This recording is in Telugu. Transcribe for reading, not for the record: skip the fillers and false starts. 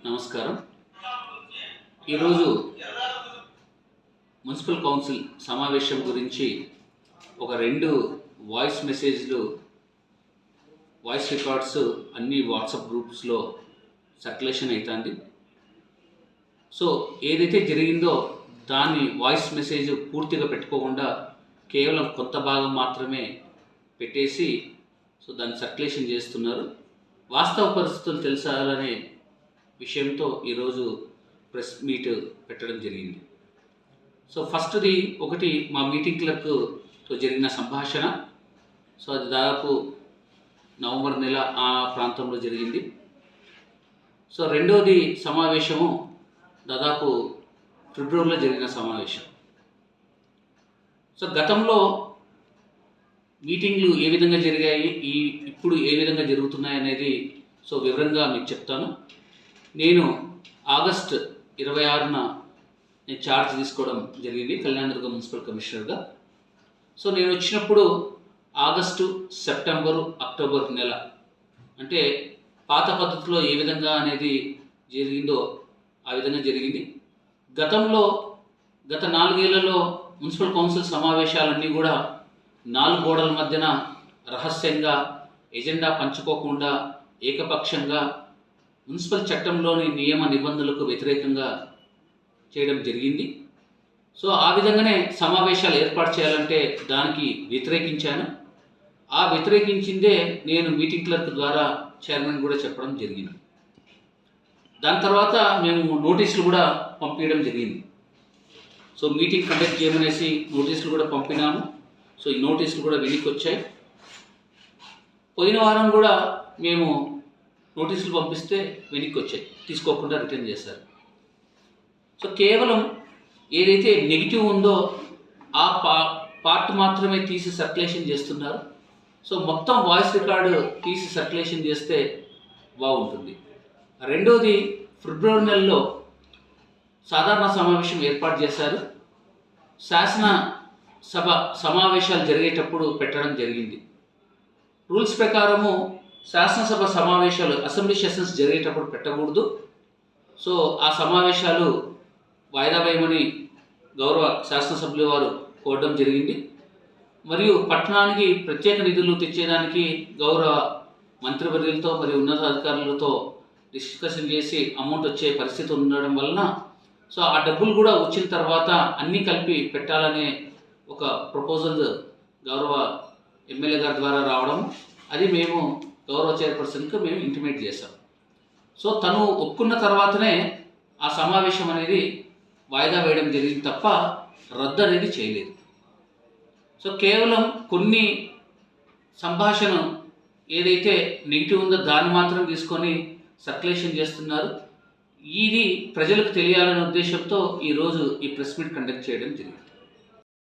నమస్కారం. ఈరోజు మున్సిపల్ కౌన్సిల్ సమావేశం గురించి ఒక 2 వాయిస్ రికార్డ్స్ అన్ని వాట్సాప్ గ్రూప్స్లో సర్క్యులేషన్ అవుతుంది. సో ఏదైతే జరిగిందో దాన్ని వాయిస్ మెసేజ్ పూర్తిగా పెట్టుకోకుండా కేవలం కొంత భాగం మాత్రమే పెట్టేసి దాన్ని సర్క్యులేషన్ చేస్తున్నారు. వాస్తవ పరిస్థితులు తెలుసాలనే విషయంతో ఈరోజు ప్రెస్ మీట్ పెట్టడం జరిగింది. ఫస్ట్ది ఒకటి మా మీటింగ్ క్లర్క్తో జరిగిన సంభాషణ. అది దాదాపు నవంబర్ నెల ఆ ప్రాంతంలో జరిగింది. రెండవది సమావేశము దాదాపు ఫిబ్రవరిలో జరిగిన సమావేశం. గతంలో మీటింగ్లు ఏ విధంగా జరిగాయి, ఇప్పుడు ఏ విధంగా జరుగుతున్నాయి అనేది వివరంగా మీకు చెప్తాను. నేను ఆగస్ట్ 26న నేను ఛార్జ్ తీసుకోవడం జరిగింది కళ్యాణదుర్గం మున్సిపల్ కమిషనర్గా. నేను వచ్చినప్పుడు ఆగస్టు, సెప్టెంబరు, అక్టోబర్ నెల అంటే పాత పద్ధతిలో ఏ విధంగా అనేది జరిగిందో ఆ విధంగా జరిగింది. గత 4 ఏళ్లలో మున్సిపల్ కౌన్సిల్ సమావేశాలన్నీ కూడా 4 గోడల మధ్యన రహస్యంగా ఎజెండా పంచుకోకుండా ఏకపక్షంగా మున్సిపల్ చట్టంలోని నియమ నిబంధనలకు వ్యతిరేకంగా చేయడం జరిగింది. ఆ విధంగానే సమావేశాలు ఏర్పాటు చేయాలంటే దానికి వ్యతిరేకించాను. ఆ వ్యతిరేకించిందే నేను మీటింగ్ క్లర్క్ ద్వారా చైర్మన్ కూడా చెప్పడం జరిగింది. దాని తర్వాత మేము నోటీసులు కూడా పంపించడం జరిగింది. మీటింగ్ కండక్ట్ చేయమనేసి నోటీసులు కూడా పంపినాము. ఈ నోటీసులు కూడా వెనక్కి వచ్చాయి. పోయిన వారం కూడా మేము నోటీసులు పంపిస్తే వెనక్కి వచ్చాయి, తీసుకోకుండా రిటర్న్ చేశారు. కేవలం ఏదైతే నెగిటివ్ ఉందో ఆ పార్ట్ మాత్రమే తీసి సర్క్యులేషన్ చేస్తున్నారు. మొత్తం వాయిస్ రికార్డు తీసి సర్క్యులేషన్ చేస్తే బాగుంటుంది. రెండోది, ఫిబ్రవరి నెలలో సాధారణ సమావేశం ఏర్పాటు చేశారు. శాసనసభ సమావేశాలు జరిగేటప్పుడు పెట్టడం జరిగింది. రూల్స్ ప్రకారము శాసనసభ సమావేశాలు అసెంబ్లీ సెషన్స్ జరిగేటప్పుడు పెట్టకూడదు. ఆ సమావేశాలు వాయిదా వేయమని గౌరవ శాసనసభ్యుల వారు కోరడం జరిగింది. మరియు పట్టణానికి ప్రత్యేక నిధులు తెచ్చేదానికి గౌరవ మంత్రివర్యులతో మరియు ఉన్నతాధికారులతో డిస్కషన్ చేసి అమౌంట్ వచ్చే పరిస్థితి ఉండడం వలన ఆ డబ్బులు కూడా వచ్చిన తర్వాత అన్నీ కలిపి పెట్టాలనే ఒక ప్రపోజల్ గౌరవ ఎమ్మెల్యే గారి ద్వారా రావడం, అది మేము గౌరవ చైర్పర్సన్కి మేము ఇంటిమేట్ చేశాం. తను ఒప్పుకున్న తర్వాతనే ఆ సమావేశం అనేది వాయిదా వేయడం జరిగింది తప్ప రద్దు అనేది చేయలేదు. కేవలం కొన్ని సంభాషణ ఏదైతే నెగిటివ్ ఉందో దాన్ని మాత్రం తీసుకొని సర్క్యులేషన్ చేస్తున్నారు. ఇది ప్రజలకు తెలియాలనే ఉద్దేశంతో ఈరోజు ఈ ప్రెస్ మీట్ కండక్ట్ చేయడం జరిగింది.